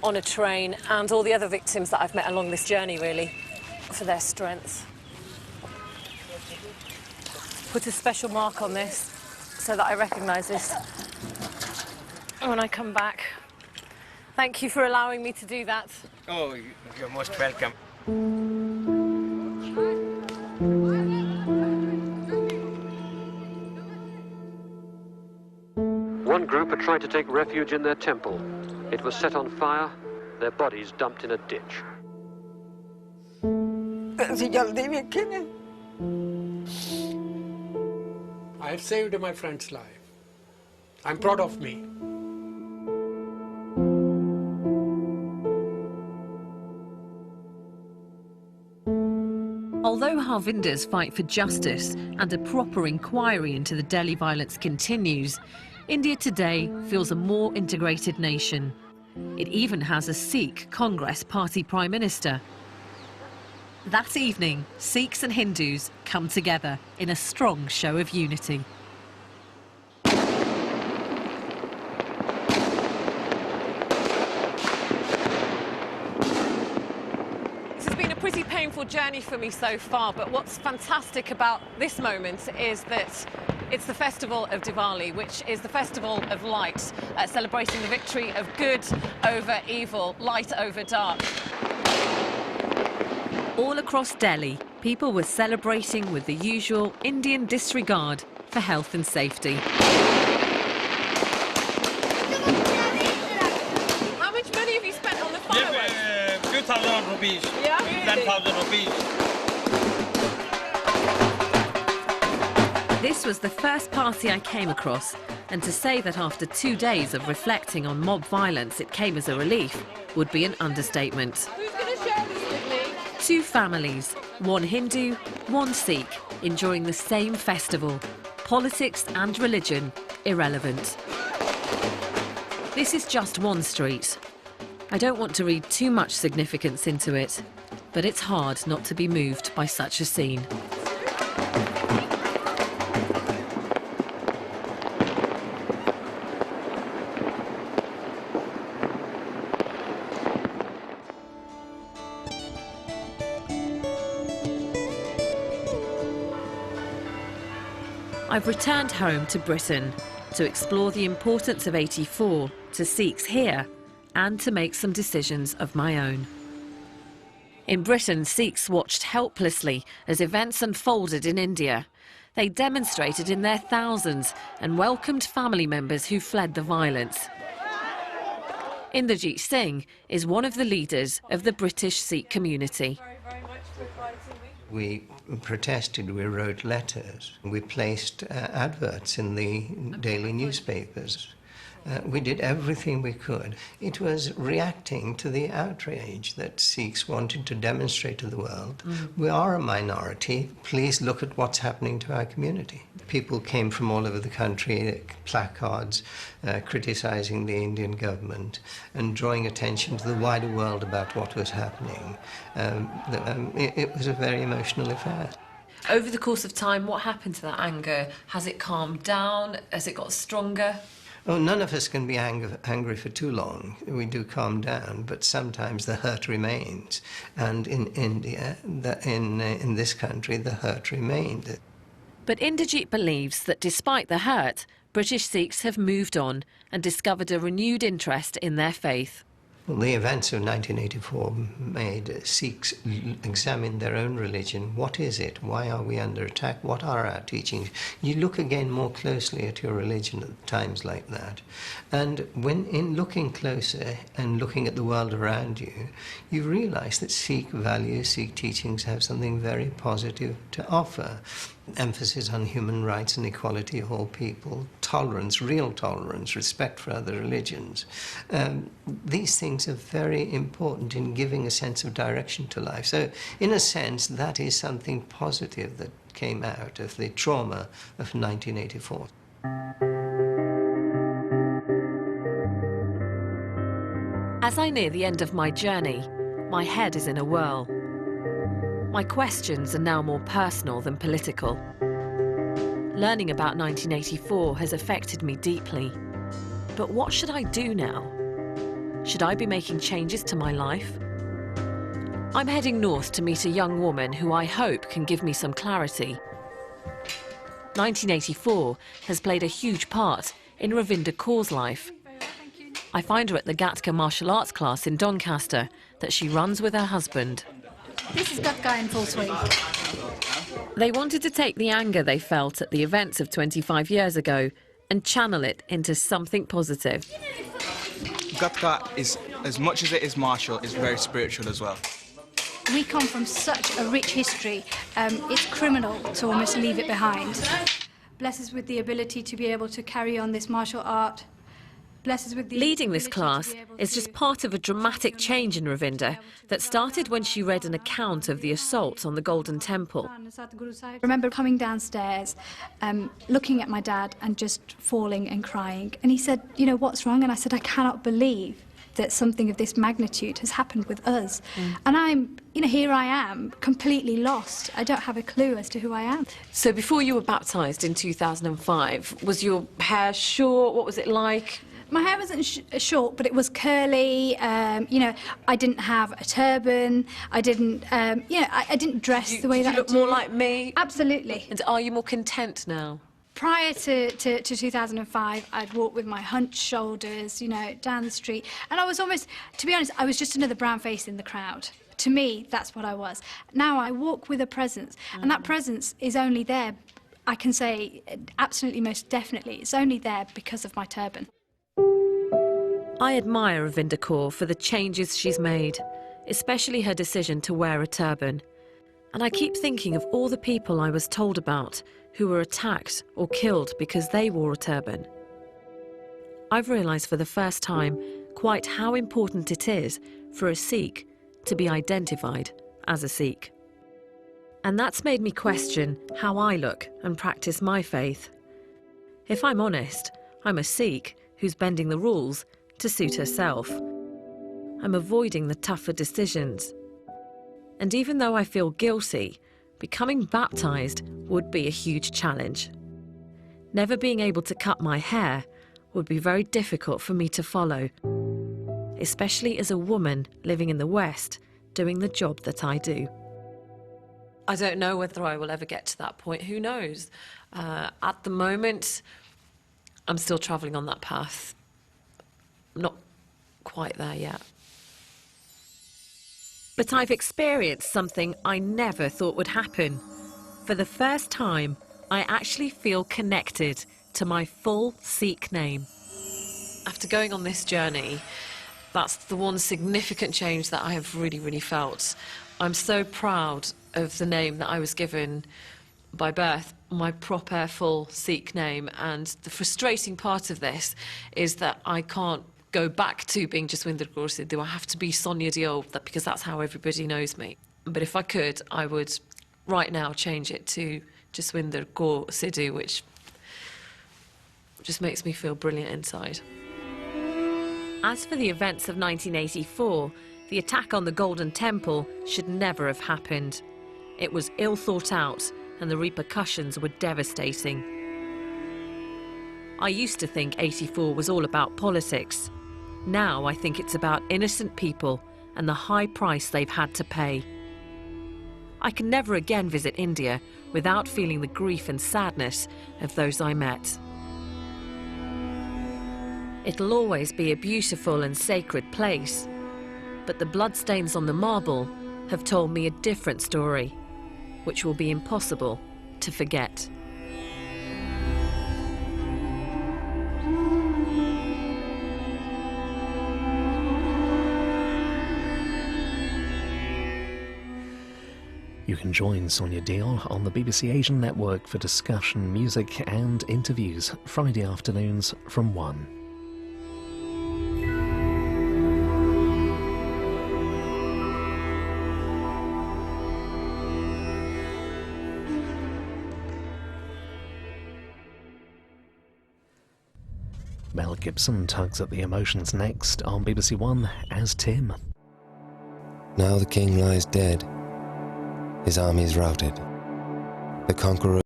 on a train, and all the other victims that I've met along this journey, really, for their strength. Put a special mark on this so that I recognise this when I come back. Thank you for allowing me to do that. Oh, you're most welcome. One group had tried to take refuge in their temple. It was set on fire, their bodies dumped in a ditch. I have saved my friend's life. I'm proud of me. Although Harvinders fight for justice and a proper inquiry into the Delhi violence continues, India today feels a more integrated nation. It even has a Sikh Congress Party Prime Minister. That evening, Sikhs and Hindus come together in a strong show of unity. Pretty painful journey for me so far, but what's fantastic about this moment is that it's the festival of Diwali, which is the festival of light, celebrating the victory of good over evil, light over dark. All across Delhi, people were celebrating with the usual Indian disregard for health and safety. How much money have you spent on the fireworks? 2,000 rupees. Yeah? 10,000 rupees. This was the first party I came across, and to say that after 2 days of reflecting on mob violence it came as a relief would be an understatement. Who's going to share this with me? 2 families, one Hindu, one Sikh, enjoying the same festival. Politics and religion irrelevant. This is just one street. I don't want to read too much significance into it, but it's hard not to be moved by such a scene. I've returned home to Britain to explore the importance of 84 to Sikhs here and to make some decisions of my own. In Britain, Sikhs watched helplessly as events unfolded in India. They demonstrated in their thousands and welcomed family members who fled the violence. Inderjeet Singh is one of the leaders of the British Sikh community. We protested, we wrote letters, we placed adverts in the daily newspapers. We did everything we could. It was reacting to the outrage that Sikhs wanted to demonstrate to the world. We are a minority. Please look at what's happening to our community. People came from all over the country, placards criticizing the Indian government and drawing attention to the wider world about what was happening. It was a very emotional affair. Over the course of time, what happened to that anger? Has it calmed down? Has it got stronger? Oh, none of us can be angry for too long. We do calm down, but sometimes the hurt remains. And in India, in this country, the hurt remained. But Inderjeet believes that despite the hurt, British Sikhs have moved on and discovered a renewed interest in their faith. Well, the events of 1984 made Sikhs examine their own religion. What is it? Why are we under attack? What are our teachings? You look again more closely at your religion at times like that. And when in looking closer and looking at the world around you, you realize that Sikh values, Sikh teachings have something very positive to offer. Emphasis on human rights and equality of all people, tolerance, real tolerance, respect for other religions. These things are very important in giving a sense of direction to life. So, in a sense, that is something positive that came out of the trauma of 1984. As I near the end of my journey, my head is in a whirl. My questions are now more personal than political. Learning about 1984 has affected me deeply. But what should I do now? Should I be making changes to my life? I'm heading north to meet a young woman who I hope can give me some clarity. 1984 has played a huge part in Ravinder Kaur's life. I find her at the Gatka martial arts class in Doncaster that she runs with her husband. This is Gatka in full swing. They wanted to take the anger they felt at the events of 25 years ago and channel it into something positive. Gatka is, as much as it is martial, is very spiritual as well. We come from such a rich history, it's criminal to almost leave it behind. Bless us with the ability to be able to carry on this martial art. Bless us with the Leading this ability class to be able is to just part of a dramatic change in Ravinder that started when she read an account of the assault on the Golden Temple. I remember coming downstairs, looking at my dad and just falling and crying. And he said, you know, what's wrong? And I said, I cannot believe that something of this magnitude has happened with us. And I'm, you know, here I am, completely lost. I don't have a clue as to who I am. So before you were baptised in 2005, was your hair short? What was it like? My hair wasn't short, but it was curly. You know, I didn't have a turban. I didn't, you know, I didn't dress the way that I do. You look more like me? Absolutely. And are you more content now? Prior to 2005, I'd walk with my hunched shoulders, you know, down the street. And I was almost, to be honest, I was just another brown face in the crowd. To me, that's what I was. Now I walk with a presence, and that presence is only there, I can say, absolutely, most definitely, it's only there because of my turban. I admire Ravinder Kaur for the changes she's made, especially her decision to wear a turban. And I keep thinking of all the people I was told about who were attacked or killed because they wore a turban. I've realised for the first time quite how important it is for a Sikh to be identified as a Sikh. And that's made me question how I look and practice my faith. If I'm honest, I'm a Sikh who's bending the rules to suit herself. I'm avoiding the tougher decisions. And even though I feel guilty, becoming baptised would be a huge challenge. Never being able to cut my hair would be very difficult for me to follow, especially as a woman living in the West doing the job that I do. I don't know whether I will ever get to that point. Who knows? At the moment, I'm still travelling on that path. Not quite there yet. But I've experienced something I never thought would happen. For the first time, I actually feel connected to my full Sikh name. After going on this journey, that's the one significant change that I have really felt. I'm so proud of the name that I was given by birth, my proper full Sikh name, and the frustrating part of this is that I can't go back to being Jaswinder Kaur Sidhu. I have to be Sonia Diol, because that's how everybody knows me. But if I could, I would right now change it to Jaswinder Kaur Sidhu, which just makes me feel brilliant inside. As for the events of 1984, the attack on the Golden Temple should never have happened. It was ill thought out, and the repercussions were devastating. I used to think 84 was all about politics. Now I think it's about innocent people and the high price they've had to pay. I can never again visit India without feeling the grief and sadness of those I met. It'll always be a beautiful and sacred place, but the bloodstains on the marble have told me a different story, which will be impossible to forget. You can join Sonia Diol on the BBC Asian Network for discussion, music and interviews, Friday afternoons from 1. Mel Gibson tugs at the emotions next on BBC One as Tim. Now the king lies dead, his armies routed. The conqueror